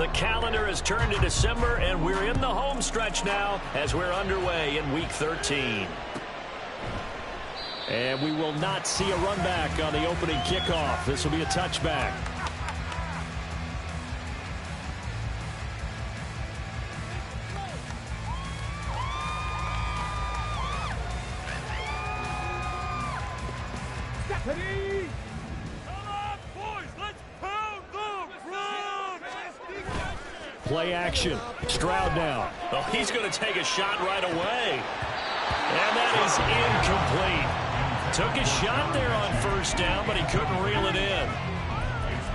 The calendar has turned to December, and we're in the home stretch now as we're underway in Week 13. And we will not see a run back on the opening kickoff. This will be a touchback. Play action. Stroud now. Well, he's going to take a shot right away. And that is incomplete. Took a shot there on first down, but he couldn't reel it in.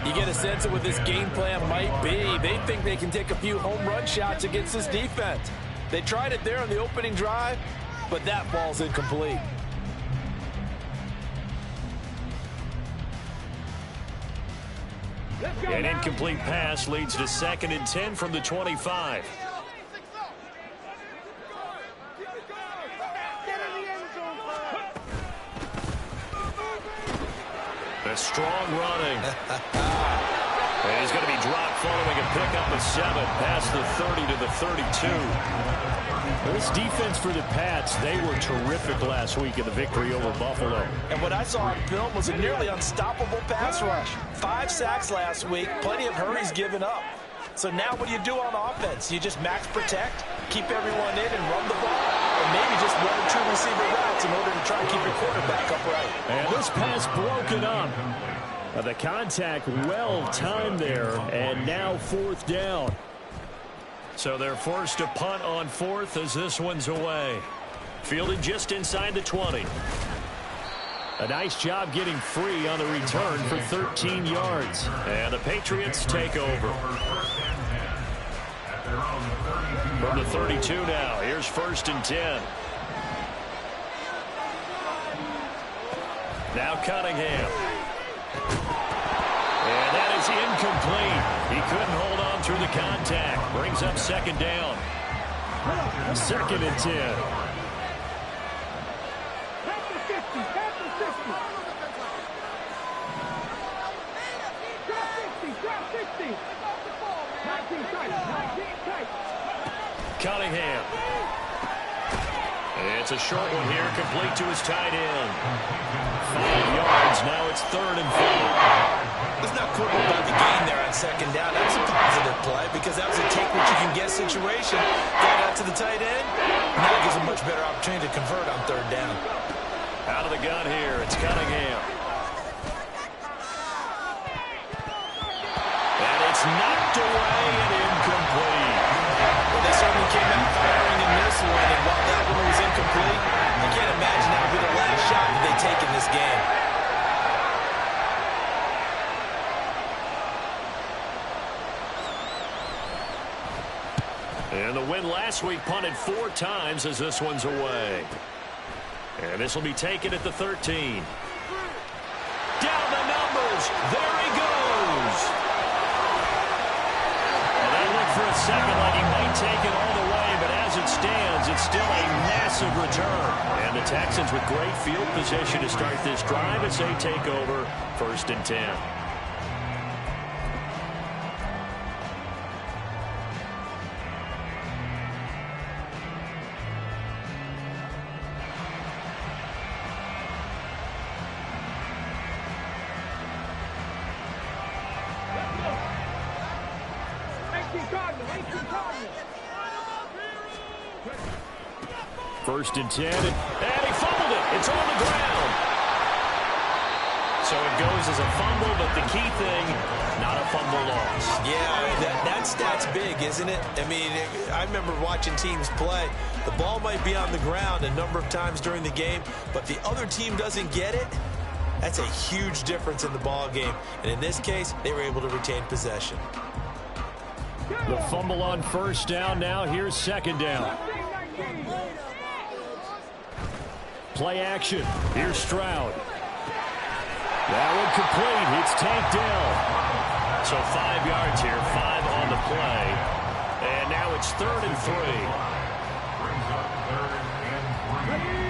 You get a sense of what this game plan might be. They think they can take a few home run shots against this defense. They tried it there on the opening drive, but that ball's incomplete. An incomplete pass leads to 2nd and 10 from the 25. A strong running. And he's going to be dropped following a pickup of 7 past the 30 to the 32. This defense for the Pats, they were terrific last week in the victory over Buffalo. And what I saw on film was a nearly unstoppable pass rush. 5 sacks last week, plenty of hurries given up. So now what do you do on offense? You just max protect, keep everyone in and run the ball, or maybe just 1 or 2 receiver routes in order to try to keep your quarterback upright. And this pass broken up. The contact well timed there, and now 4th down. So they're forced to punt on 4th as this one's away. Fielded just inside the 20. A nice job getting free on the return for 13 yards. And the Patriots take over. From the 32 now, here's 1st and 10. Now Cunningham. And that is incomplete. He couldn't hold on through the contact. Brings up 2nd down. 2nd and 10. Cunningham. It's a short one here, complete to his tight end. 5 yards, now it's 3rd and 4. Let's not quibble about the gain there on 2nd down. That was a positive play because that was a take what you can get situation. Got out to the tight end. Now it gives a much better opportunity to convert on 3rd down. Out of the gun here, it's Cunningham. And it's knocked away and incomplete. Well, they certainly came out firing in this one, and while that one was incomplete, I can't imagine that would be the last shot that they take in this game. And the win last week punted 4 times as this one's away. And this will be taken at the 13. Down the numbers. There he goes. And that looked for a second like he might take it all the way, but as it stands, it's still a massive return. And the Texans with great field position to start this drive as they take over 1st and 10. First and 10. And he fumbled it. It's on the ground. So it goes as a fumble, but the key thing, not a fumble loss. Yeah, that stat's big, isn't it? I mean, I remember watching teams play. The ball might be on the ground a number of times during the game, but the other team doesn't get it. That's a huge difference in the ball game. And in this case, they were able to retain possession. The fumble on 1st down. Now here's 2nd down. Play action. Here's Stroud. That one complete. It's tanked down. So 5 yards here, 5 on the play. And now it's 3rd and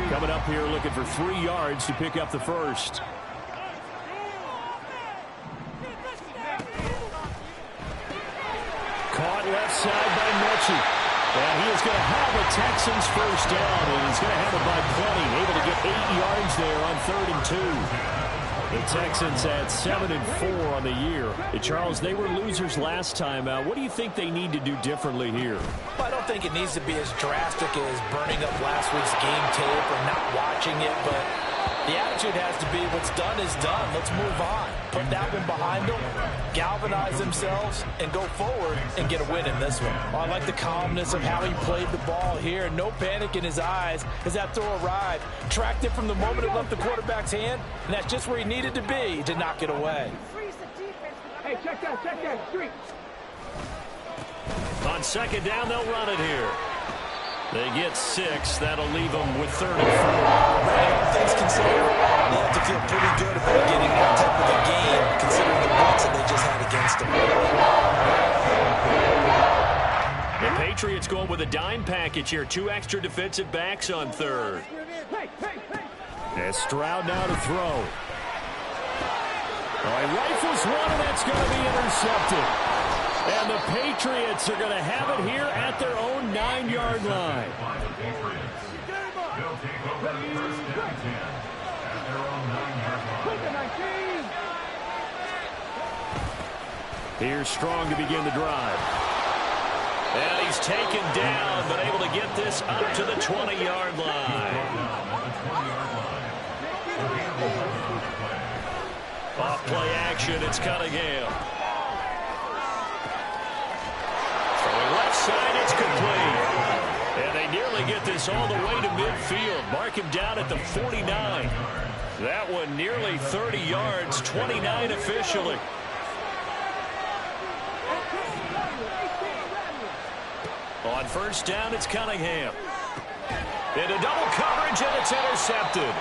3. Coming up here looking for 3 yards to pick up the first. side by Mechie. And he is going to have a Texans first down, and he's going to have it by plenty. Able to get 8 yards there on 3rd and 2. The Texans at 7-4 on the year. And Charles, they were losers last time out. What do you think they need to do differently here? Well, I don't think it needs to be as drastic as burning up last week's game tape or not watching it, but the attitude has to be what's done is done. Let's move on. Put that one behind them, galvanize themselves, and go forward and get a win in this one. Oh, I like the calmness of how he played the ball here. No panic in his eyes as that throw arrived. Tracked it from the moment it left the quarterback's hand, and that's just where he needed to be to knock it away. Hey, check that, street. On 2nd down, they'll run it here. They get 6. That'll leave them with 3rd and 4. All things considered, they have to feel pretty good about getting that type of a game, considering the points that they just had against them. The Patriots going with a dime package here. 2 extra defensive backs on 3rd. And Stroud now to throw. Oh, he rifles one, and that's going to be intercepted. And the Patriots are going to have it here at their own 9-yard line. Here's Strong to begin the drive. And he's taken down, but able to get this up to the 20-yard line. Off play action, it's Cunningham. Left side, it's complete. And they nearly get this all the way to midfield. Mark him down at the 49. That one nearly 30 yards, 29 officially. On 1st down, it's Cunningham. Into double coverage, and it's intercepted.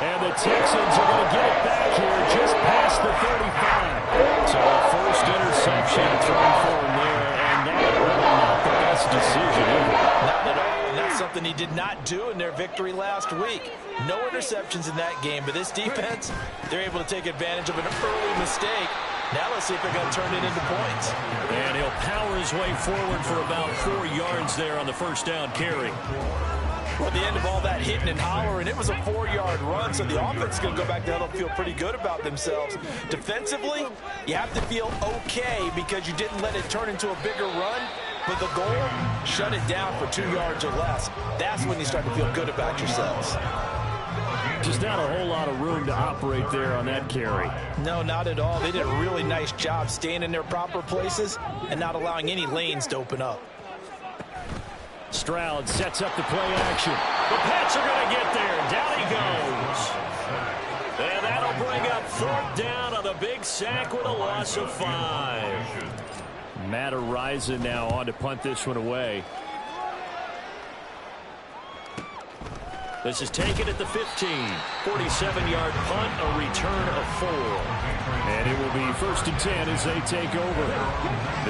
And the Texans are going to get it back here just past the 35. So a first interception thrown for him there, and that really not the best decision either. Not at all, and that's something he did not do in their victory last week. No interceptions in that game, but this defense, they're able to take advantage of an early mistake. Now let's see if they're going to turn it into points. And he'll power his way forward for about 4 yards there on the 1st down carry. Well, at the end of all that hitting and hollering, it was a 4-yard run, so the offense is going to go back down and feel pretty good about themselves. Defensively, you have to feel okay because you didn't let it turn into a bigger run, but the goal, shut it down for 2 yards or less. That's when you start to feel good about yourselves. Just not a whole lot of room to operate there on that carry. No, not at all. They did a really nice job staying in their proper places and not allowing any lanes to open up. Stroud sets up the play action. The Pats are going to get there. Down he goes. And that'll bring up 4th down on the big sack with a loss of 5. Matt Araiza now on to punt this one away. This is taken at the 15. 47-yard punt, a return of 4. And it will be 1st and 10 as they take over.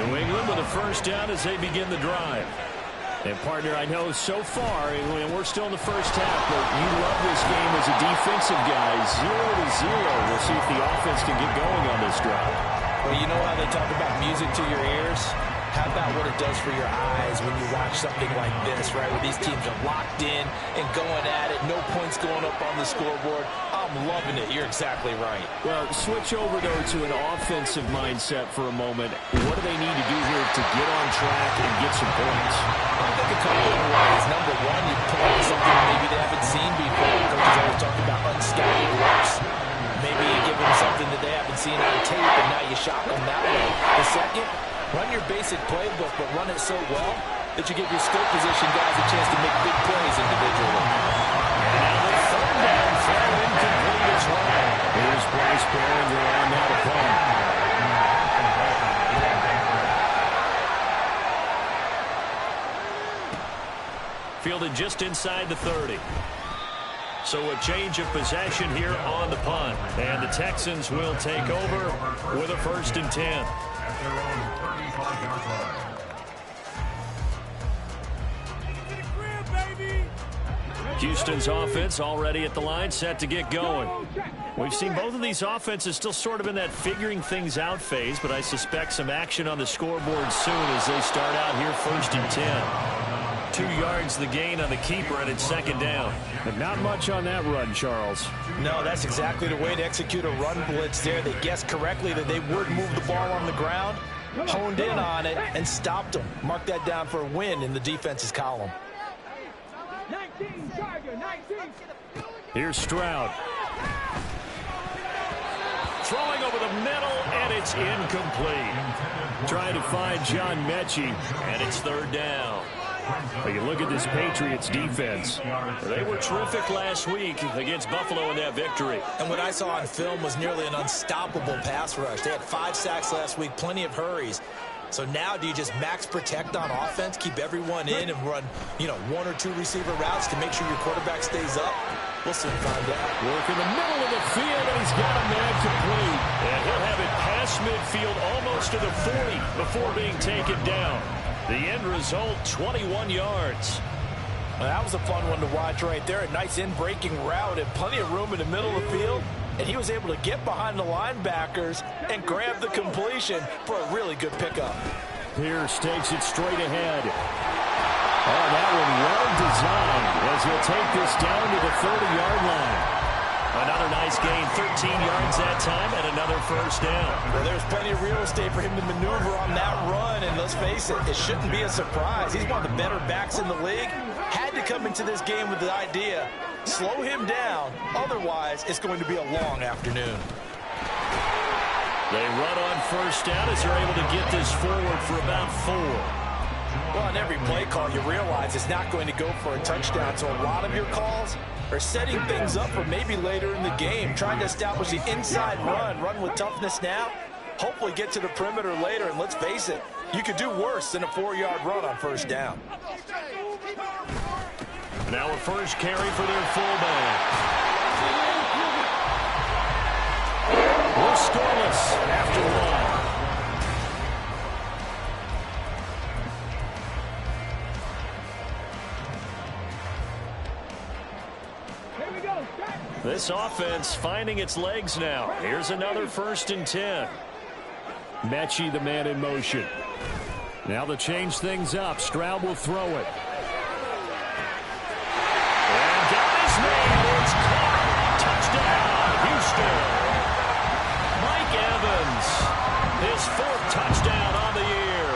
New England with a first down as they begin the drive. And, partner, I know so far, and we're still in the first half, but you love this game as a defensive guy. 0-0. We'll see if the offense can get going on this drive. Well, you know how they talk about music to your ears? How about what it does for your eyes when you watch something like this, right, where these teams are locked in and going at it, no points going up on the scoreboard. I'm loving it. You're exactly right. Well, switch over, though, to an offensive mindset for a moment. What do they need to do here to get on track and get some points? I think a couple of ways. Number one, you put on something maybe they haven't seen before. Coaches always talk about unscattered looks. Maybe you give them something that they haven't seen on tape, and now you shock them that way. The second, run your basic playbook, but run it so well that you give your skill position guys a chance to make big plays individually. And the 3rd down throw incomplete as well. Here's Bryce Behringer on now to punt. Fielded just inside the 30. So a change of possession here on the punt. And the Texans will take over with a 1st and 10. At their own 35-yard line. Houston's offense already at the line, set to get going. We've seen both of these offenses still sort of in that figuring things out phase, but I suspect some action on the scoreboard soon as they start out here 1st and 10. 2 yards the gain on the keeper, and it's 2nd down. But not much on that run, Charles. No, that's exactly the way to execute a run blitz there. They guessed correctly that they would move the ball on the ground, honed in on it, and stopped them. Mark that down for a win in the defense's column. 19, Charger, 19. Here's Stroud. Throwing over the middle, and it's incomplete. Trying to find John Mechie, and it's 3rd down. But you look at this Patriots defense. They were terrific last week against Buffalo in that victory. And what I saw on film was nearly an unstoppable pass rush. They had 5 sacks last week, plenty of hurries. So now do you just max protect on offense, keep everyone in and run, 1 or 2 receiver routes to make sure your quarterback stays up? We'll soon find out. Work in the middle of the field, and he's got a man complete. And he'll have it past midfield almost to the 40 before being taken down. The end result, 21 yards. Well, that was a fun one to watch right there. A nice in-breaking route and plenty of room in the middle of the field. And he was able to get behind the linebackers and grab the completion for a really good pickup. Pierce takes it straight ahead. Oh, that one well designed as he'll take this down to the 30-yard line. Another nice gain, 13 yards that time, and another 1st down. Well, there's plenty of real estate for him to maneuver on that run, and let's face it, it shouldn't be a surprise. He's one of the better backs in the league. Had to come into this game with the idea, slow him down, otherwise it's going to be a long afternoon. They run on 1st down as they're able to get this forward for about 4. Well, on every play call, you realize it's not going to go for a touchdown, so a lot of your calls are setting things up for maybe later in the game, trying to establish the inside run with toughness now, hopefully get to the perimeter later, and let's face it, you could do worse than a 4-yard run on 1st down. Now a first carry for their fullback. We're scoreless after 1. This offense finding its legs now. Here's another 1st and 10. Mechie, the man in motion. Now to change things up, Stroud will throw it. And got his man. It's caught. Touchdown, Houston. Mike Evans, his 4th touchdown on the year.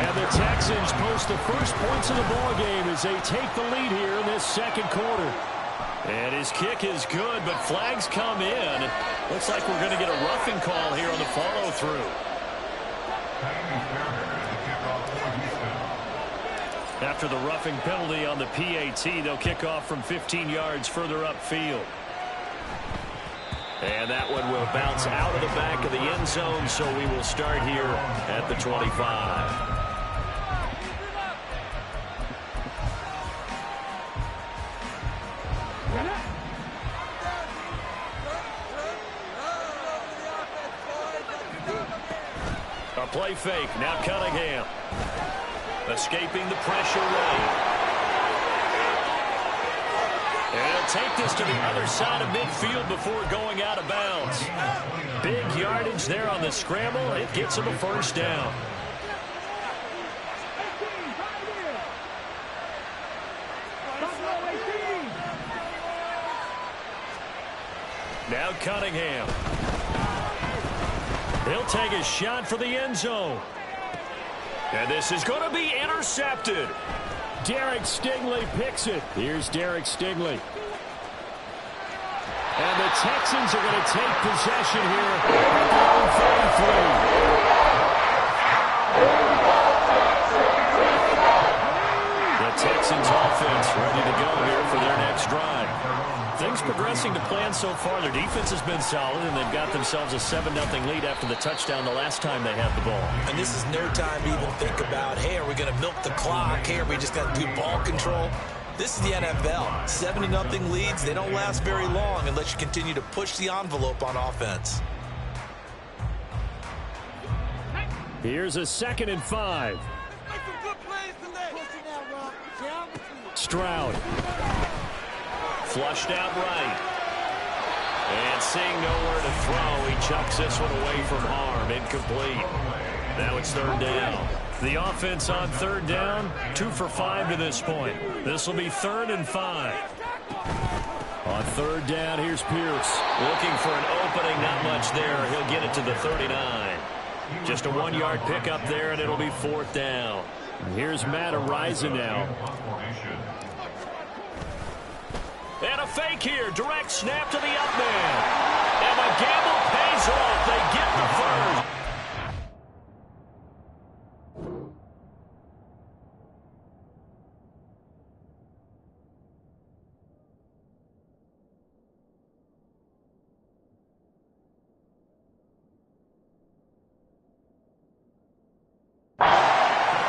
And the Texans post the first points of the ballgame as they take the lead here in this 2nd quarter. And his kick is good, but flags come in. Looks like we're going to get a roughing call here on the follow-through. After the roughing penalty on the PAT, they'll kick off from 15 yards further upfield. And that one will bounce out of the back of the end zone, so we will start here at the 25. A play fake. Now Cunningham. Escaping the pressure right. And he'll take this to the other side of midfield before going out of bounds. Big yardage there on the scramble. It gets him a 1st down. Now Cunningham. He'll take a shot for the end zone. And this is going to be intercepted. Derek Stingley picks it. Here's Derek Stingley. And the Texans are going to take possession here at their own 33. The Texans offense ready to go here for their next drive. Things progressing to plan so far. Their defense has been solid, and they've got themselves a 7-0 lead after the touchdown the last time they had the ball. And this is no time to even think about, hey, are we going to milk the clock? Hey, are we just going to do ball control? This is the NFL. 70-0 leads, they don't last very long unless you continue to push the envelope on offense. Here's a 2nd and 5. Flushed out right. And seeing nowhere to throw, he chucks this one away from harm. Incomplete. Now it's third down. The offense on third down, 2 for 5 to this point. This will be 3rd and 5. On third down, here's Pierce. Looking for an opening, not much there. He'll get it to the 39. Just a 1-yard pickup there, and it'll be 4th down. And here's Matt Araiza now. And a fake here. Direct snap to the up man. And the gamble pays off. They get the first.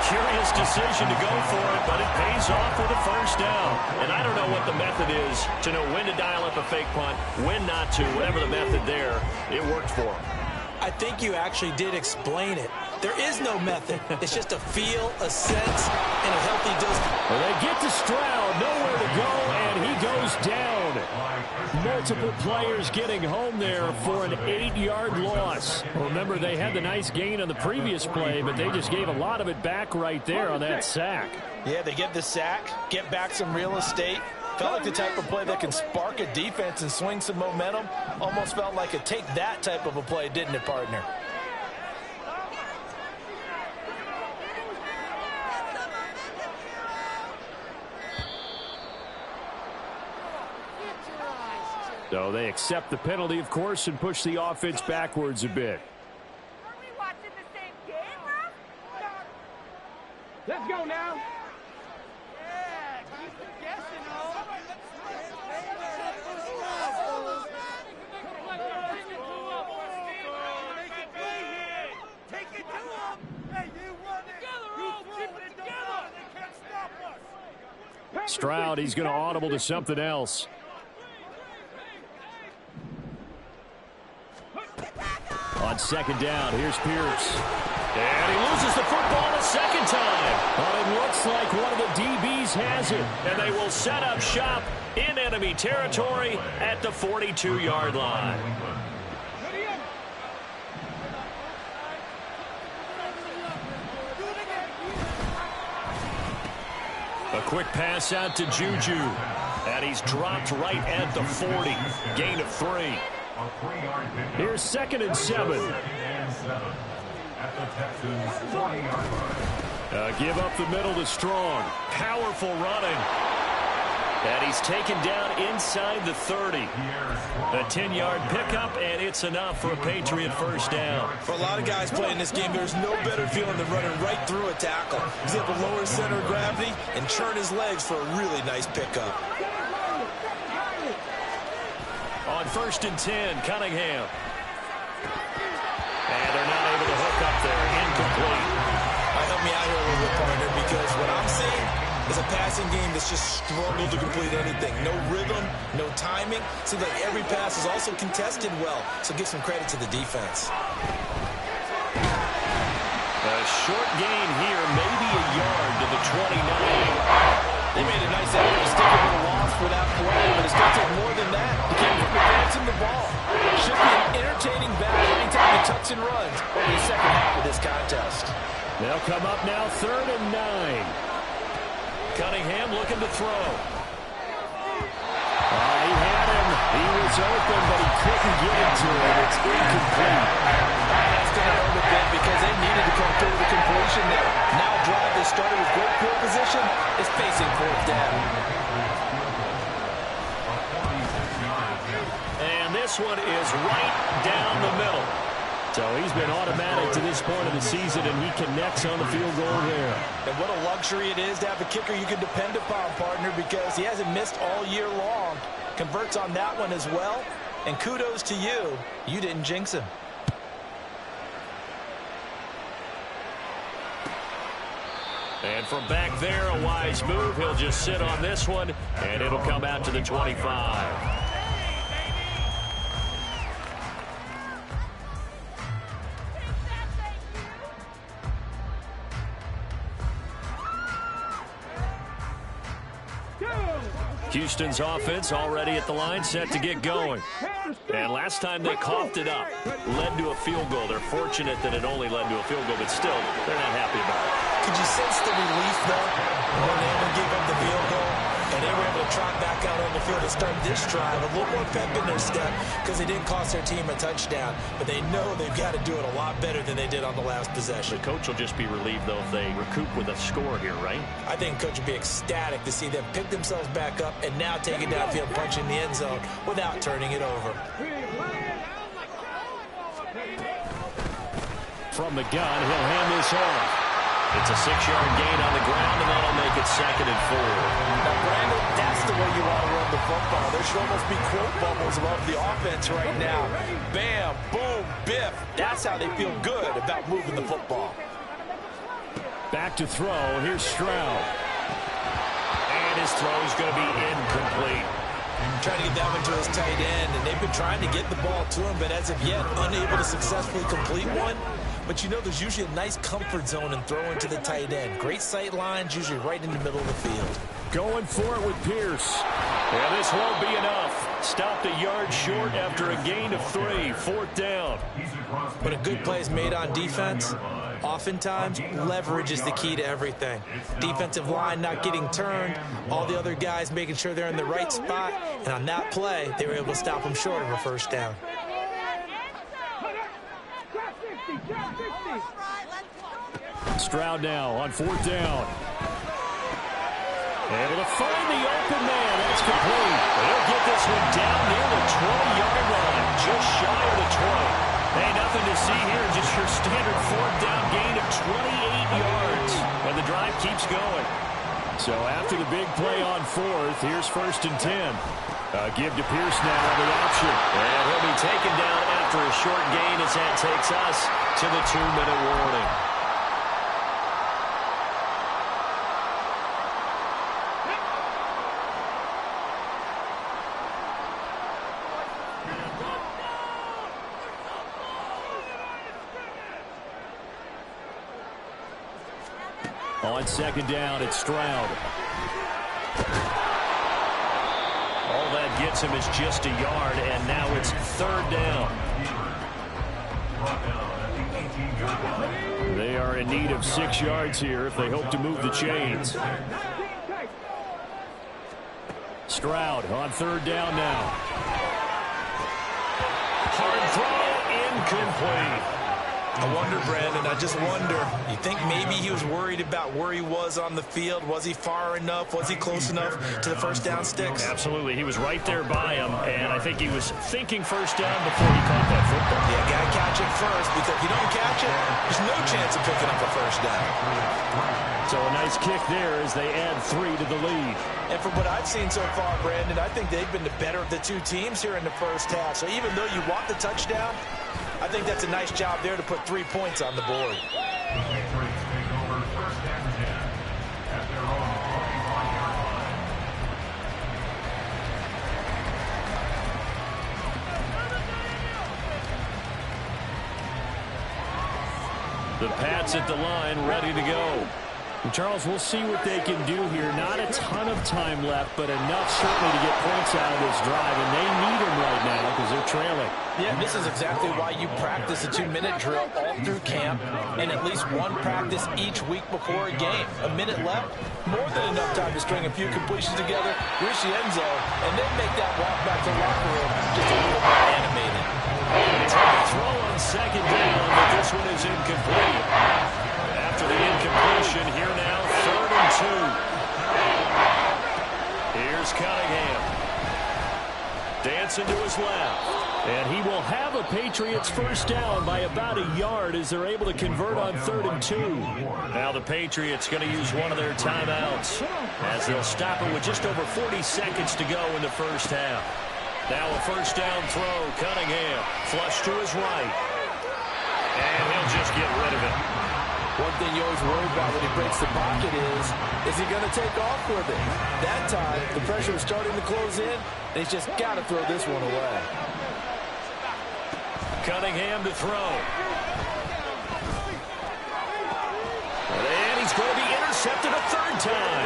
Curious decision to go for it, but it pays off with a first down. And I don't know what the method is to know when to dial up a fake punt, when not to. Whatever the method there, it worked for him. I think you actually did explain it. There is no method. It's just a feel, a sense, and a healthy distance. Well, they get to Stroud, nowhere to go, and he goes down. Multiple players getting home there for an 8-yard loss. Well, remember, they had the nice gain on the previous play, but they just gave a lot of it back right there on that sack. Yeah, they get the sack, get back some real estate. Felt like the type of play that can spark a defense and swing some momentum. Almost felt like a take that type of a play, didn't it, partner? So they accept the penalty, of course, and push the offense backwards a bit. Are we watching the same game, bro? Let's go now. Yeah, keep guessing, Take it to him. Hey, you run it. You keep it together. They can't stop us. Stroud, he's going to audible to something else. On second down, here's Pierce. And he loses the football a second time. But it looks like one of the DBs has it. And they will set up shop in enemy territory at the 42-yard line. A quick pass out to Juju. And he's dropped right at the 40. Gain of 3. Here's 2nd and 7. Give up the middle to Strong. Powerful running. And he's taken down inside the 30. A 10-yard pickup, and it's enough for a Patriot first down. For a lot of guys playing this game, there's no better feeling than running right through a tackle. He's able to lower his center of gravity and churn his legs for a really nice pickup. On 1st and 10, Cunningham. And they're not able to hook up there. Incomplete. Help me out here a little bit, partner, because what I'm seeing is a passing game that's just struggled to complete anything. No rhythm, no timing. Seems like every pass is also contested well, so give some credit to the defense. A short gain here, maybe a yard to the 29. They made a nice effort to stick him in a loss for that play, but it's going to take more than that to keep him advancing the ball. Should be an entertaining battle anytime he tucks and runs over the second half of this contest. They'll come up now 3rd and 9. Cunningham looking to throw. He had him. He was open, but he couldn't get it to him. It's incomplete. That's going to hurt a bit because they needed to come through the completion there. Now a drive that started with great field position is facing 4th down. And this one is right down the middle. So he's been automatic to this point of the season, and he connects on the field goal there. And what a luxury it is to have a kicker you can depend upon, partner, because he hasn't missed all year long. Converts on that one as well. And kudos to you. You didn't jinx him. And from back there, a wise move. He'll just sit on this one, and it'll come out to the 25. Houston's offense already at the line, set to get going. And last time they coughed it up, led to a field goal. They're fortunate that it only led to a field goal, but still, they're not happy about it. Could you sense the relief, though, when they able to give up the field goal? And they were able to trot back out on the field and start this drive. A little more pep in their step because they didn't cost their team a touchdown. But they know they've got to do it a lot better than they did on the last possession. The coach will just be relieved, though, if they recoup with a score here, right? I think coach will be ecstatic to see them pick themselves back up and now take it downfield, punch in the end zone without turning it over. From the gun, he'll hand this off. It's a 6-yard gain on the ground, and that'll make it 2nd and 4. Now, Brandon, that's the way you want to run the football. There should almost be quote bubbles above the offense right now. Bam, boom, biff. That's how they feel good about moving the football. Back to throw. Here's Stroud. And his throw is going to be incomplete. Trying to get that one to his tight end, and they've been trying to get the ball to him, but as of yet, unable to successfully complete one. But you know, there's usually a nice comfort zone in throwing to the tight end. Great sight lines, usually right in the middle of the field. Going for it with Pierce. Yeah, this won't be enough. Stopped a yard short after a gain of 3. 4th down. But a good play is made on defense. Oftentimes, leverage is the key to everything. Defensive line not getting turned, all the other guys making sure they're in the right spot, and on that play, they were able to stop them short of a first down. Stroud now on 4th down. Able to find the open man. That's complete. He'll get this one down near the 20-yard line, just shy of the 20. Hey, nothing to see here, just your standard 4th down gain of 28 yards. And the drive keeps going. So after the big play on 4th, here's 1st and 10. Give to Pierce now on the option. And he'll be taken down after a short gain as that takes us to the 2-minute warning. On 2nd down, it's Stroud. All that gets him is just a yard, and now it's 3rd down. They are in need of 6 yards here if they hope to move the chains. Stroud on 3rd down now. Hard throw, incomplete. I wonder, Brandon, I just wonder, you think maybe he was worried about where he was on the field? Was he far enough? Was he close enough to the first down sticks? Absolutely. He was right there by him, and I think he was thinking first down before he caught that football. Yeah, got to catch it first, because if you don't catch it, there's no chance of picking up a first down. So a nice kick there as they add 3 to the lead. And from what I've seen so far, Brandon, I think they've been the better of the two teams here in the first half. So even though you want the touchdown, I think that's a nice job there to put 3 points on the board. The Pats at the line, ready to go. And Charles, we'll see what they can do here. Not a ton of time left, but enough certainly to get points out of this drive, and they need them right now because they're trailing. Yeah, this is exactly why you practice a 2-minute drill all through camp and at least one practice each week before a game. A minute left, more than enough time to string a few completions together, reach the end zone, and then make that walk back to the locker room just a little more animated. It's a throw on 2nd down, but this one is incomplete. After the incompletion, here now, 3rd and 2. Here's Cunningham. Dancing to his left. And he will have a Patriots first down by about a yard as they're able to convert on 3rd and 2. Now the Patriots going to use one of their timeouts as they'll stop it with just over 40 seconds to go in the first half. Now a first down throw, Cunningham, flush to his right. And he'll just get rid of it. One thing you always worry about when he breaks the pocket is he going to take off with it? That time, the pressure was starting to close in, and he's just got to throw this one away. Cunningham to throw. And he's going to be intercepted a 3rd time.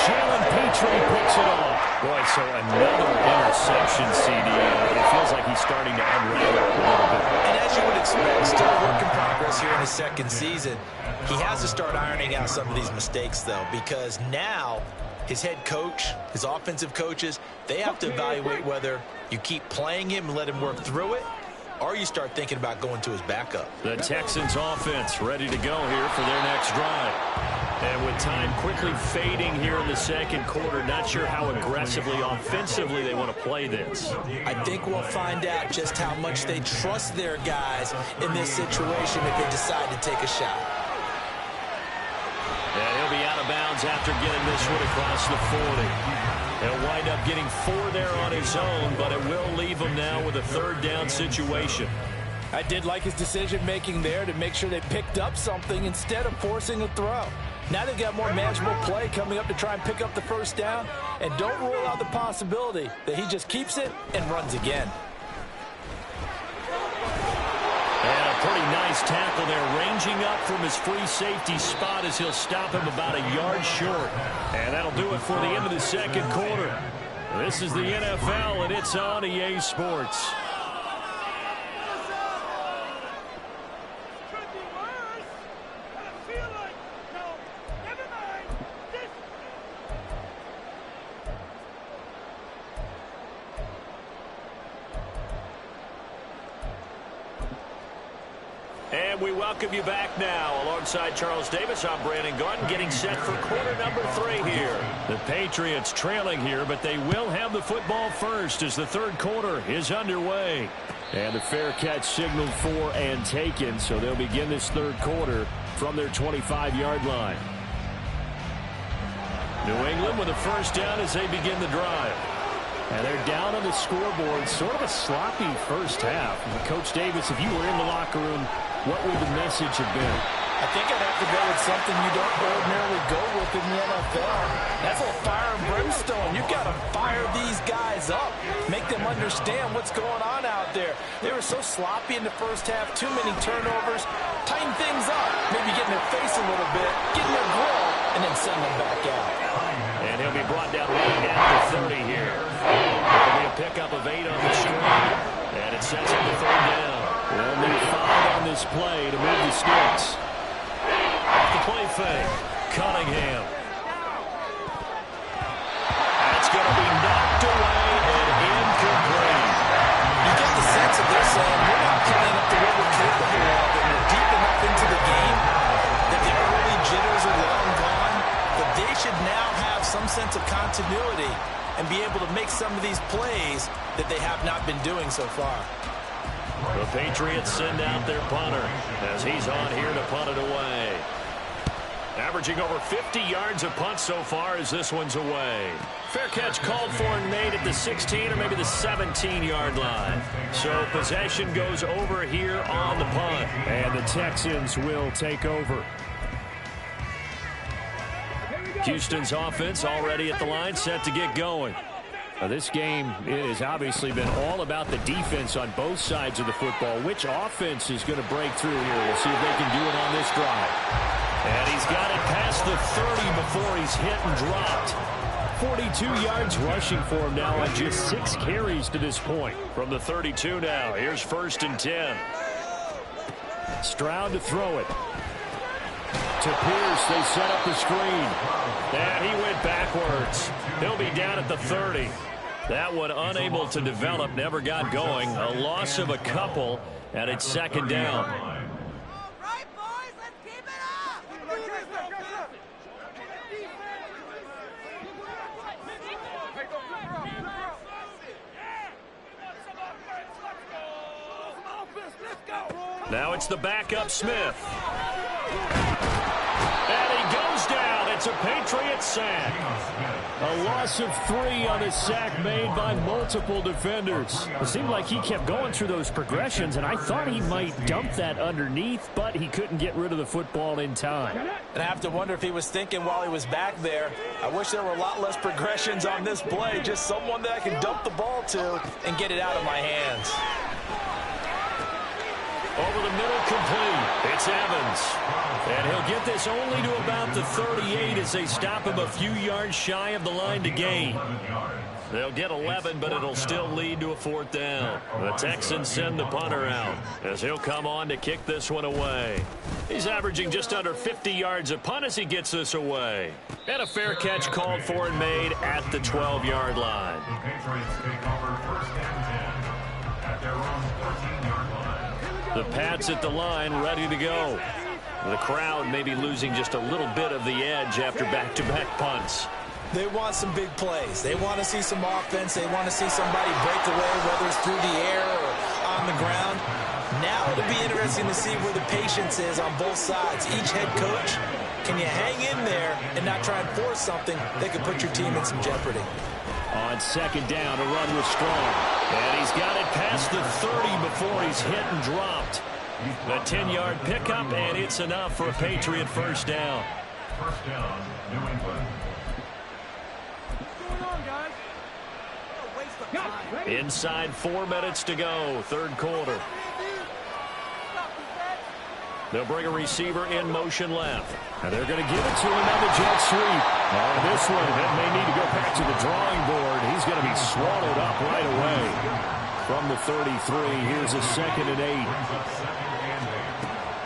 Jalen Petrie picks it off. Boy, so another interception, CD. It feels like he's starting to unravel a little bit. And as you would expect, still a work in progress here in his second season. He has to start ironing out some of these mistakes, though, because now his head coach, his offensive coaches, they have to evaluate whether you keep playing him and let him work through it, or you start thinking about going to his backup. The Texans offense ready to go here for their next drive. And with time quickly fading here in the second quarter, not sure how aggressively, offensively they want to play this. I think we'll find out just how much they trust their guys in this situation if they decide to take a shot. And he'll be out of bounds after getting this one across the 40. He'll wind up getting 4 there on his own, but it will leave him now with a third down situation. I did like his decision-making there to make sure they picked up something instead of forcing a throw. Now they've got more manageable play coming up to try and pick up the first down, and don't rule out the possibility that he just keeps it and runs again. And a pretty nice tackle there, ranging up from his free safety spot as he'll stop him about a yard short. And that'll do it for the end of the second quarter. This is the NFL, and it's on EA Sports. And we welcome you back now. Alongside Charles Davis, I'm Brandon Garden, getting set for quarter number 3 here. The Patriots trailing here, but they will have the football first as the third quarter is underway. And the fair catch signaled for and taken, so they'll begin this third quarter from their 25-yard line. New England with a first down as they begin the drive. And they're down on the scoreboard. Sort of a sloppy first half. Coach Davis, if you were in the locker room, what would the message have been? I think I'd have to go with something you don't ordinarily go with in the NFL. That's a fire and brimstone. You've got to fire these guys up. Make them understand what's going on out there. They were so sloppy in the first half. Too many turnovers. Tighten things up. Maybe get in their face a little bit. Get in their grill. And then send them back out. And he'll be brought down right at the 30 here. There'll be a pickup of 8 on the screen. And it sets up the third down. They'll need 5 on this play to move the sticks. Off the play fake. Cunningham. That's going to be knocked away and incomplete. You get the sense that they're saying, we're not playing up to what we're capable of, and we're deep enough into the game that the early jitters are long gone, but they should now have some sense of continuity and be able to make some of these plays that they have not been doing so far. The Patriots send out their punter as he's on here to punt it away. Averaging over 50 yards a punt so far as this one's away. Fair catch called for and made at the 16 or maybe the 17-yard line. So possession goes over here on the punt. And the Texans will take over. Houston's offense already at the line, set to get going. This game, it has obviously been all about the defense on both sides of the football. Which offense is going to break through here? We'll see if they can do it on this drive. And he's got it past the 30 before he's hit and dropped. 42 yards rushing for him now on just 6 carries to this point. From the 32 now, here's 1st and 10. Stroud to throw it. To Pierce, they set up the screen. And he went backwards. He'll be down at the 30. That one unable to develop, never got going. A loss of a couple, and it's 2nd down. All right, boys, let's keep it up. Now it's the backup Smith. And he goes down. It's a Patriot sack. A loss of 3 on a sack made by multiple defenders. It seemed like he kept going through those progressions, and I thought he might dump that underneath, but he couldn't get rid of the football in time. And I have to wonder if he was thinking while he was back there, I wish there were a lot less progressions on this play, just someone that I can dump the ball to and get it out of my hands. Over the middle, complete. It's Evans. And he'll get this only to about the 38 as they stop him a few yards shy of the line to gain. They'll get 11, but it'll still lead to a 4th down. The Texans send the punter out as he'll come on to kick this one away. He's averaging just under 50 yards a punt as he gets this away. And a fair catch called for and made at the 12-yard line. The Patriots take over 1st and 10 at their own 14-yard line. The Pats at the line, ready to go. The crowd may be losing just a little bit of the edge after back-to-back punts. They want some big plays. They want to see some offense. They want to see somebody break away, whether it's through the air or on the ground. Now it'll be interesting to see where the patience is on both sides. Each head coach, can you hang in there and not try and force something that could put your team in some jeopardy? On 2nd down, a run with Strong. And he's got it past the 30 before he's hit and dropped. A 10-yard pickup, and it's enough for a Patriot 1st down. 1st down, New England. Inside 4 minutes to go, 3rd quarter. They'll bring a receiver in motion left. And they're going to give it to him on the jet sweep. On this one, that may need to go back to the drawing board. He's going to be swallowed up right away. From the 33, here's a 2nd and 8.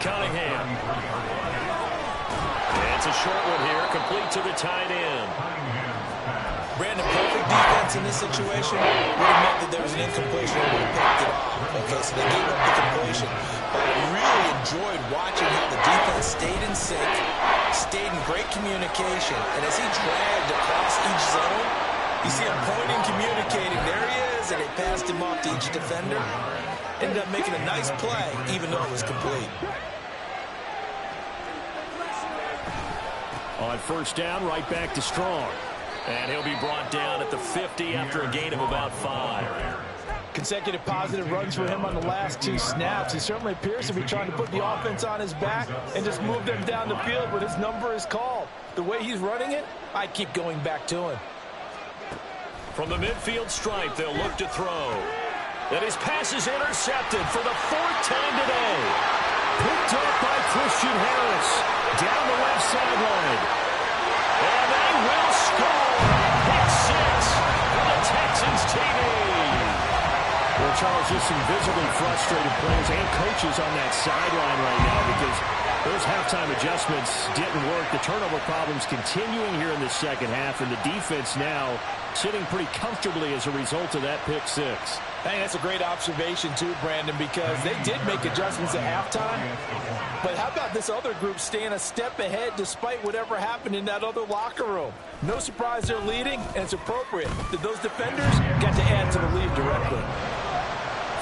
Cunningham. It's a short one here, complete to the tight end. Brandon, perfect defense in this situation would have meant that there was an incompletion or would have picked it off. Okay, so they gave up the completion. But I really enjoyed watching how the defense stayed in sync, stayed in great communication. And as he dragged across each zone, you see him pointing, communicating. There he is, and it passed him off to each defender. Ended up making a nice play, even though it was complete. On 1st down, right back to Strong. And he'll be brought down at the 50 after a gain of about 5. Consecutive positive runs for him on the last 2 snaps. He certainly appears to be trying to put the offense on his back and just move them down the field when his number is called. The way he's running it, I keep going back to him. From the midfield stripe, they'll look to throw. And his pass is intercepted for the 4th time today. Picked up by Christian Harris. Down the left sideline. And they will score. Pick 6 for the Texans TV. Well, Charles, just some visibly frustrated players and coaches on that sideline right now because those halftime adjustments didn't work. The turnover problems continuing here in the 2nd half, and the defense now sitting pretty comfortably as a result of that pick 6. Hey, that's a great observation too, Brandon, because they did make adjustments at halftime. But how about this other group staying a step ahead despite whatever happened in that other locker room? No surprise they're leading, and it's appropriate that those defenders got to add to the lead directly.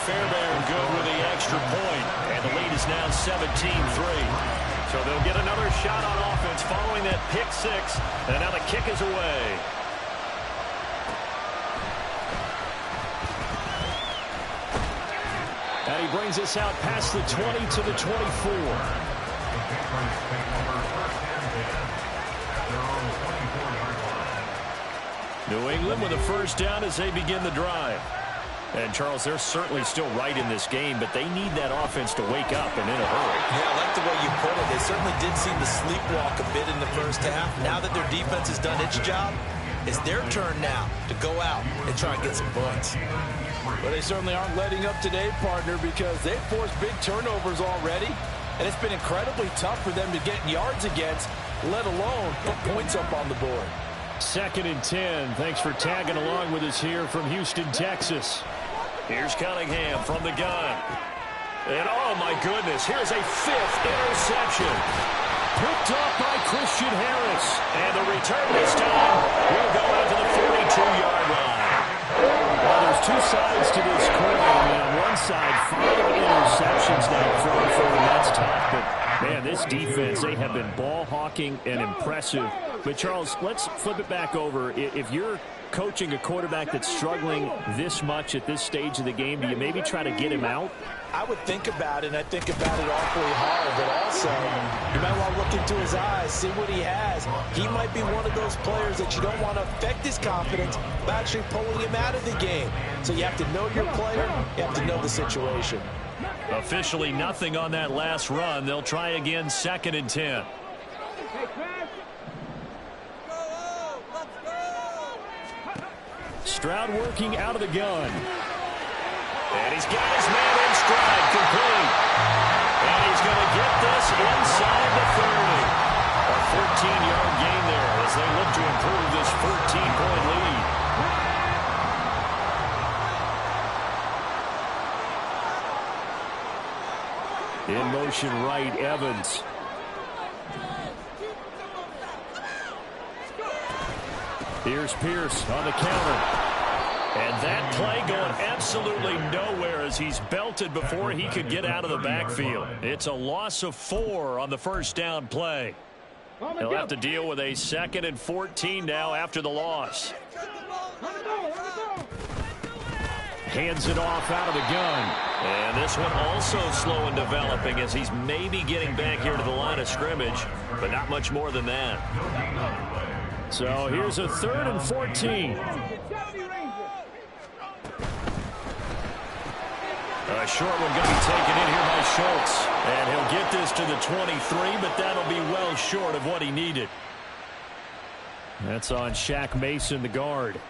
Fairbairn good with the extra point, and the lead is now 17-3. So they'll get another shot on offense following that pick 6, and now the kick is away. And he brings us out past the 20 to the 24. New England with a 1st down as they begin the drive. And, Charles, they're certainly still right in this game, but they need that offense to wake up and in a hurry. Yeah, I like the way you put it. They certainly did seem to sleepwalk a bit in the 1st half. Now that their defense has done its job, it's their turn now to go out and try and get some points. Well, they certainly aren't letting up today, partner, because they've forced big turnovers already, and it's been incredibly tough for them to get yards against, let alone put points up on the board. 2nd and 10. Thanks for tagging along with us here from Houston, Texas. Here's Cunningham from the gun. And, oh, my goodness, here's a 5th interception. Picked up by Christian Harris. And the return this time will go out to the 42-yard line. Well, there's 2 sides to this coin. On one side, 5 interceptions now thrown for him. That's tough. But, man, this defense, they have been ball hawking and impressive. But, Charles, let's flip it back over. If you're coaching a quarterback that's struggling this much at this stage of the game, do you maybe try to get him out? I would think about it, and I think about it awfully hard, but also you might want to look into his eyes, see what he has. He might be one of those players that you don't want to affect his confidence by actually pulling him out of the game. So you have to know your player, you have to know the situation. Officially nothing on that last run. They'll try again, 2nd and 10. Stroud working out of the gun. And he's got his man in stride, complete. And he's going to get this inside the 30. A 14-yard gain there as they look to improve this 14-point lead. In motion right, Evans. Here's Pierce on the counter. And that play going absolutely nowhere as he's belted before he could get out of the backfield. It's a loss of 4 on the first down play. He'll have to deal with a 2nd and 14 now after the loss. Hands it off out of the gun. And this one also slow in developing as he's maybe getting back here to the line of scrimmage, but not much more than that. So here's a 3rd and 14. A short one going to be taken in here by Schultz. And he'll get this to the 23, but that'll be well short of what he needed. That's on Shaq Mason, the guard.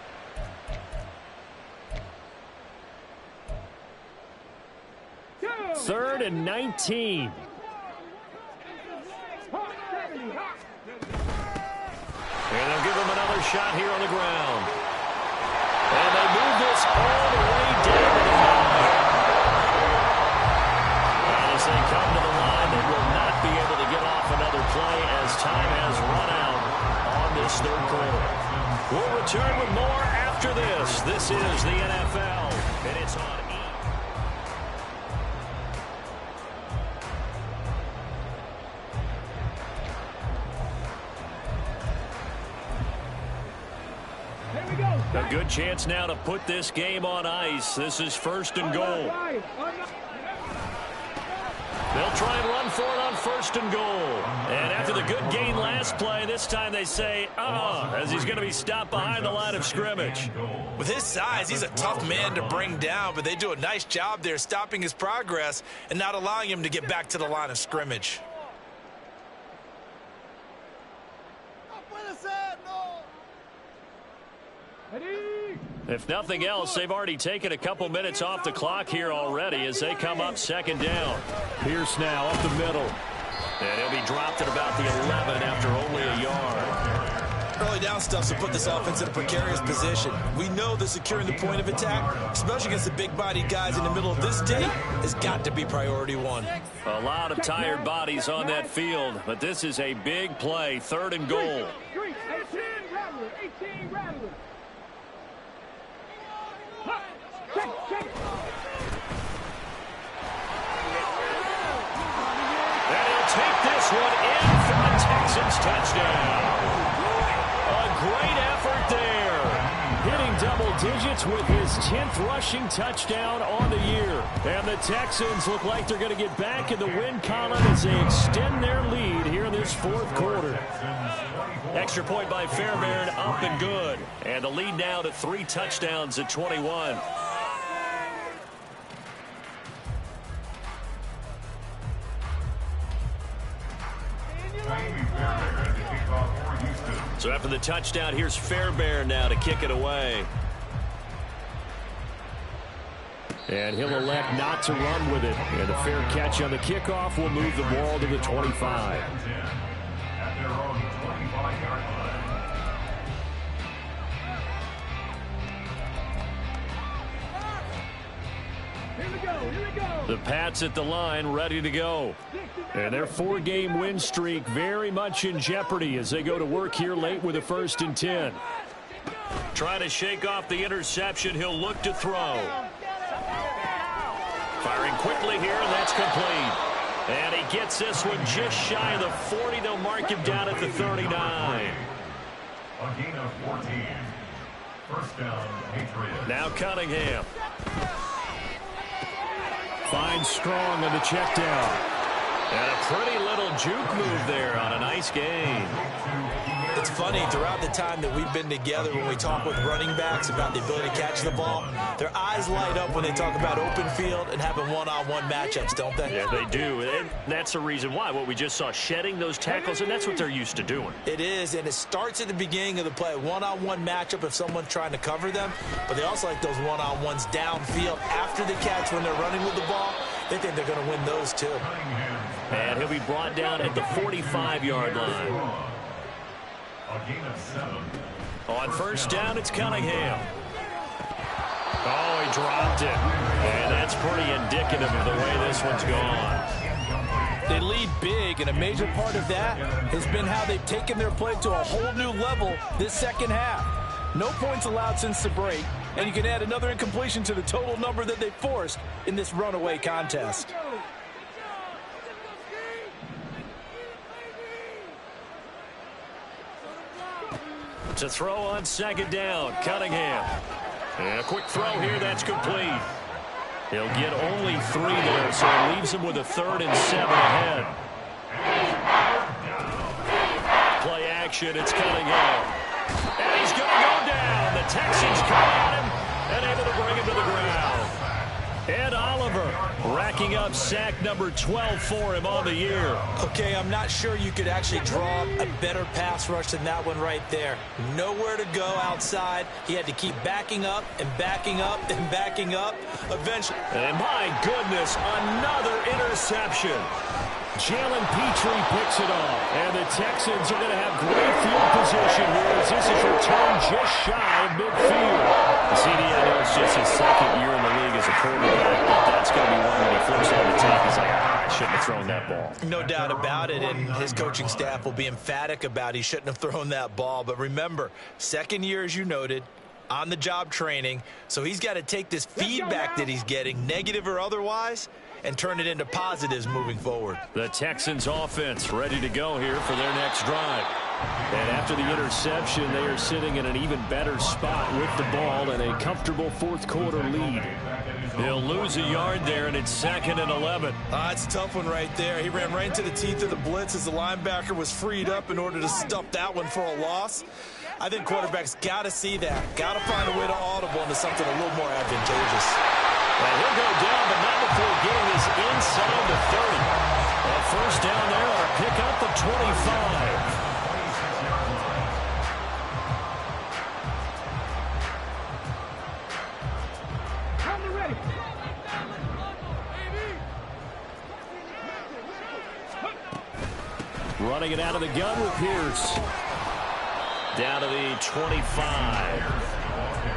Third and 19. And they'll give him another shot here on the ground. And they move this all the way down to the 9. And as they come to the line, they will not be able to get off another play as time has run out on this 3rd quarter. We'll return with more after this. This is the NFL, and it's on E! A good chance now to put this game on ice. This is 1st and goal. They'll try and run for it on 1st and goal. And after the good gain last play, this time they say, as he's going to be stopped behind the line of scrimmage. With his size, he's a tough man to bring down, but they do a nice job there stopping his progress and not allowing him to get back to the line of scrimmage. If nothing else, they've already taken a couple minutes off the clock here already as they come up 2nd down. Pierce now up the middle. And he'll be dropped at about the 11 after only a yard. Early down stuff to put this offense in a precarious position. We know that securing the point of attack, especially against the big-bodied guys in the middle of this day, has got to be priority 1. A lot of tired bodies on that field, but this is a big play, 3rd and goal. 18 Rattler. And he'll take this one in for a Texans touchdown. A great effort there. Hitting double digits with his 10th rushing touchdown on the year. And the Texans look like they're going to get back in the win column as they extend their lead here in this 4th quarter. Extra point by Fairbairn, up and good. And the lead now to 3 touchdowns at 21. So after the touchdown, here's Fairbairn now to kick it away. And he'll elect not to run with it. And a fair catch on the kickoff will move the ball to the 25. At their own 25-yard line. The Pats at the line, ready to go. And their 4-game win streak very much in jeopardy as they go to work here late with a 1st and 10. Trying to shake off the interception. He'll look to throw. Firing quickly here, and that's complete. And he gets this one just shy of the 40. They'll mark him down at the 39. A gain of 14. First down, Patriots. Now Cunningham. Finds Strong on the check down. And a pretty little juke move there on a nice gain. It's funny, throughout the time that we've been together, when we talk with running backs about the ability to catch the ball, their eyes light up when they talk about open field and having one-on-one matchups, don't they? Yeah, they do. And that's the reason why. What we just saw, shedding those tackles, and that's what they're used to doing. It is, and it starts at the beginning of the play. One-on-one matchup if someone's trying to cover them, but they also like those one-on-ones downfield after the catch when they're running with the ball. They think they're going to win those too. And he'll be brought down at the 45-yard line. A gain of 7. On first down, it's Cunningham. Oh, he dropped it. And that's pretty indicative of the way this one's gone. They lead big, and a major part of that has been how they've taken their play to a whole new level this second half. No points allowed since the break, and you can add another incompletion to the total number that they forced in this runaway contest. To throw on second down, Cunningham. And a quick throw here, that's complete. He'll get only 3 there, so it leaves him with a 3rd and 7 ahead. Play action, it's Cunningham. And he's going to go down. The Texans come at him and able to bring him to the ground. Ed Oliver racking up sack number 12 for him on the year. Okay, I'm not sure you could actually draw a better pass rush than that one right there. Nowhere to go outside. He had to keep backing up and backing up and backing up. Eventually. And my goodness, another interception. Jalen Petrie picks it off. And the Texans are going to have great field position here as this is returned just shy of midfield. CD, I know it's just his 2nd year in the league as a quarterback, but that's going to be one when he flips on the tape. He's like, I shouldn't have thrown that ball. No doubt about it, and his coaching staff will be emphatic about he shouldn't have thrown that ball. But remember, 2nd year, as you noted, on-the-job training, so he's got to take this feedback that he's getting, negative or otherwise, and turn it into positives moving forward. The Texans offense ready to go here for their next drive. And after the interception, they are sitting in an even better spot with the ball and a comfortable 4th quarter lead. He'll lose a yard there, and it's 2nd and 11. It's a tough one right there. He ran right into the teeth of the blitz as the linebacker was freed up in order to stuff that one for a loss. I think quarterbacks got to see that. Got to find a way to audible into something a little more advantageous. And he'll go down, but not before getting this inside the 30. A first down there on a pickup of 25. Running it out of the gun with Pierce. Down to the 25.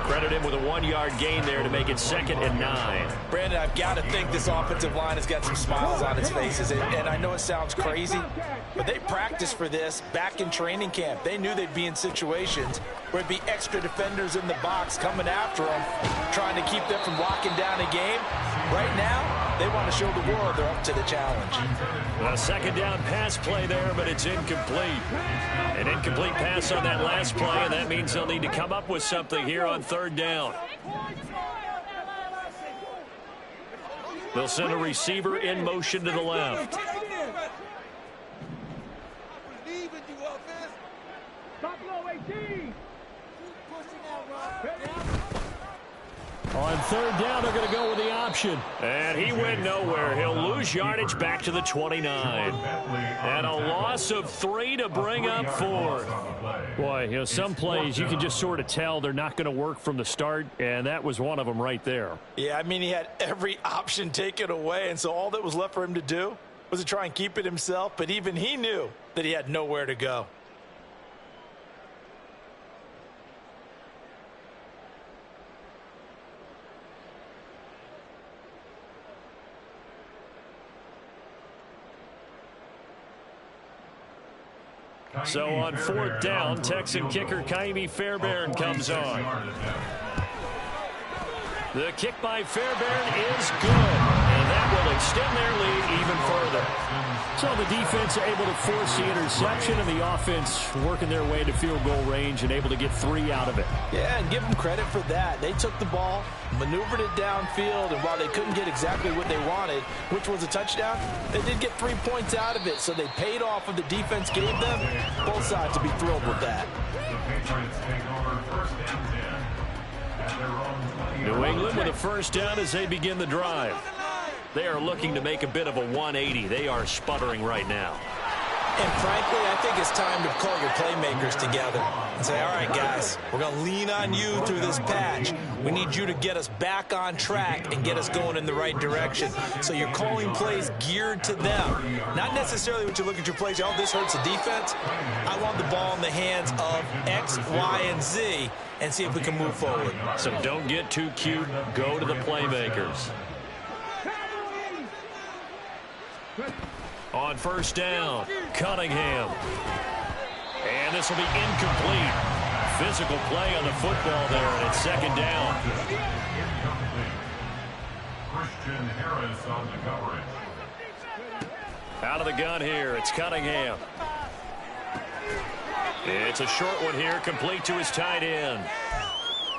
Credit him with a 1-yard gain there to make it 2nd and 9. Brandon, I've got to think this offensive line has got some smiles on its faces. And I know it sounds crazy, but they practiced for this back in training camp. They knew they'd be in situations where it'd be extra defenders in the box coming after them, trying to keep them from locking down a game. Right now, they want to show the world they're up to the challenge. A 2nd down pass play there, but it's incomplete. An incomplete pass on that last play, and that means they'll need to come up with something here on 3rd down. They'll send a receiver in motion to the left. On 3rd down, they're going to go with the option. And he went nowhere. He'll lose yardage back to the 29. And a loss of 3 to bring up 4. Boy, you know, some plays you can just sort of tell they're not going to work from the start, and that was one of them right there. Yeah, I mean, he had every option taken away, and so all that was left for him to do was to try and keep it himself, but even he knew that he had nowhere to go. So on 4th down, Texan kicker Kaimi Fairbairn comes on. The kick by Fairbairn is good, and that will extend their lead even further. So the defense able to force the interception, and the offense working their way to field goal range and able to get 3 out of it. Yeah, and give them credit for that. They took the ball, maneuvered it downfield, and while they couldn't get exactly what they wanted, which was a touchdown, they did get 3 points out of it, so they paid off what the defense gave them. Both sides to be thrilled with that. The Patriots take over first and 10 at their own 20. New England with a first down as they begin the drive. They are looking to make a bit of a 180. They are sputtering right now. And frankly, I think it's time to call your playmakers together and say, all right, guys, we're going to lean on you through this patch. We need you to get us back on track and get us going in the right direction. So you're calling plays geared to them. Not necessarily what you look at your plays, oh, this hurts the defense. I want the ball in the hands of X, Y, and Z and see if we can move forward. So don't get too cute. Go to the playmakers. On first down, Cunningham. And this will be incomplete. Physical play on the football there, and it's second down. Incomplete. Christian Harris on the coverage. Out of the gun here, it's Cunningham. It's a short one here, complete to his tight end.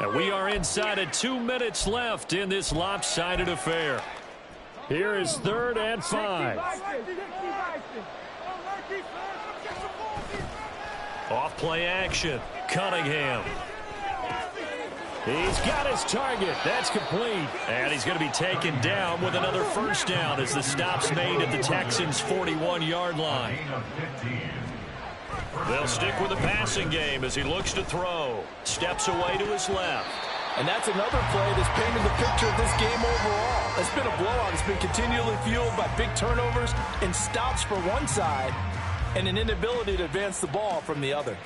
And we are inside of 2 minutes left in this lopsided affair. Here is 3rd and 5. Off play action. Cunningham. He's got his target. That's complete. And he's going to be taken down with another first down as the stop's made at the Texans' 41-yard line. They'll stick with the passing game as he looks to throw. Steps away to his left. And that's another play that's painted the picture of this game overall. It's been a blowout. It's been continually fueled by big turnovers and stops for one side and an inability to advance the ball from the other.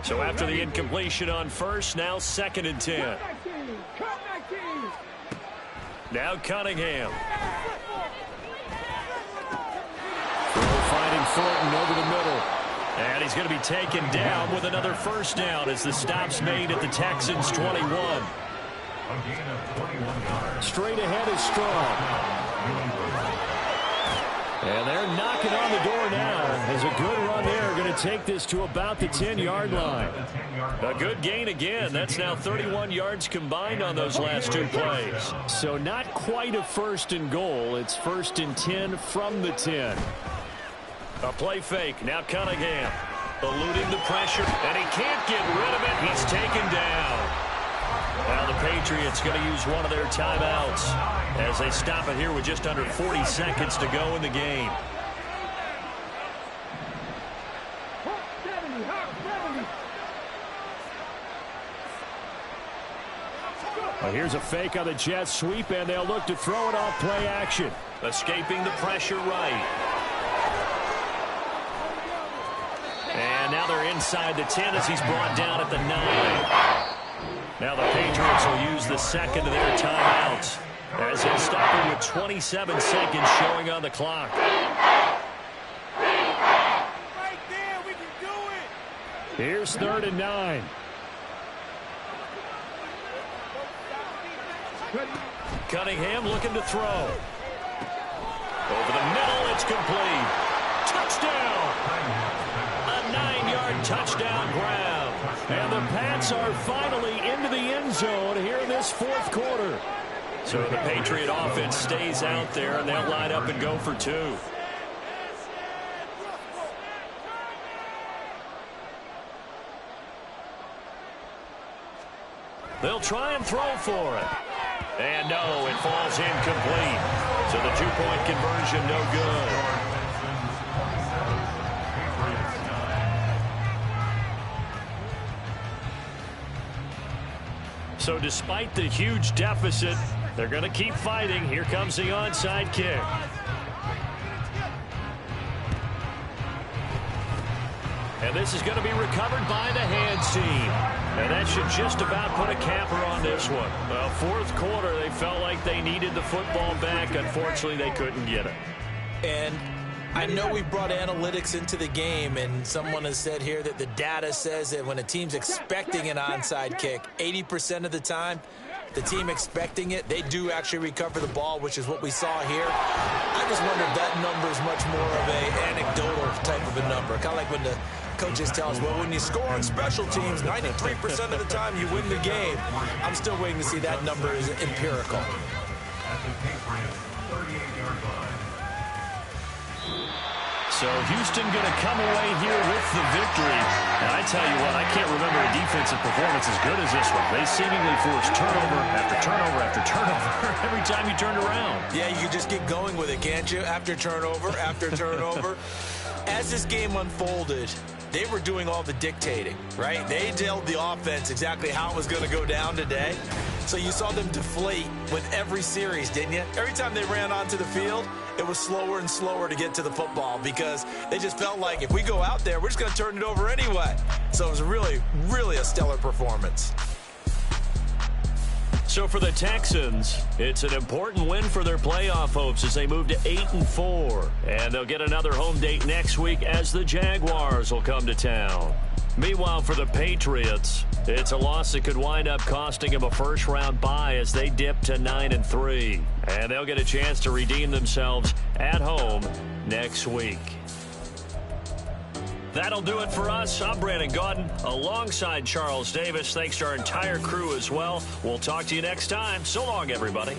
So after the incompletion on first, now 2nd and 10. Now Cunningham. Finding Thornton over the middle. And he's going to be taken down with another first down as the stop's made at the Texans' 21. A gain of 21 yards. Straight ahead is Strong. And they're knocking on the door now. As a good run there, going to take this to about the 10-yard line. A good gain again. That's now 31 yards combined on those last 2 plays. So not quite a 1st and goal. It's 1st and 10 from the 10. A play fake. Now Cunningham eluding the pressure, and he can't get rid of it. He's taken down. Now the Patriots going to use one of their timeouts as they stop it here with just under 40 seconds to go in the game. Well, here's a fake on the jet sweep, and they'll look to throw it off play action. Escaping the pressure right. And now they're inside the 10 as he's brought down at the 9. Now the Patriots will use the 2nd of their timeouts as they stop it with 27 seconds showing on the clock. Right there, we can do it. Here's 3rd and 9. Cunningham looking to throw. Over the middle, it's complete. Touchdown! A 9-yard touchdown grab. And the Pats are finally into the end zone here in this 4th quarter. So the Patriot offense stays out there, and they'll line up and go for 2. They'll try and throw for it. And no, it falls incomplete. So the 2-point conversion no good. So despite the huge deficit, they're going to keep fighting. Here comes the onside kick. And this is going to be recovered by the hands team. And that should just about put a capper on this one. Well, 4th quarter, they felt like they needed the football back. Unfortunately, they couldn't get it. And I know we brought analytics into the game, and someone has said here that the data says that when a team's expecting an onside kick, 80% of the time, the team expecting it, they do actually recover the ball, which is what we saw here. I just wonder if that number is much more of an anecdotal type of a number. Kind of like when the coaches tell us, well, when you score on special teams, 93% of the time you win the game. I'm still waiting to see that number is empirical. At the Patriots' 38-yard line. So Houston going to come away here with the victory. And I tell you what, I can't remember a defensive performance as good as this one. They seemingly forced turnover after turnover after turnover every time you turned around. Yeah, you can just get going with it, can't you? After turnover, after turnover. As this game unfolded, they were doing all the dictating, right? They told the offense exactly how it was going to go down today. So you saw them deflate with every series, didn't you? Every time they ran onto the field, it was slower and slower to get to the football because they just felt like if we go out there, we're just going to turn it over anyway. So it was really, really a stellar performance. So for the Texans, it's an important win for their playoff hopes as they move to 8-4. And they'll get another home date next week as the Jaguars will come to town. Meanwhile, for the Patriots, it's a loss that could wind up costing them a first-round bye as they dip to 9-3. And they'll get a chance to redeem themselves at home next week. That'll do it for us. I'm Brandon Gaudin alongside Charles Davis. Thanks to our entire crew as well. We'll talk to you next time. So long, everybody.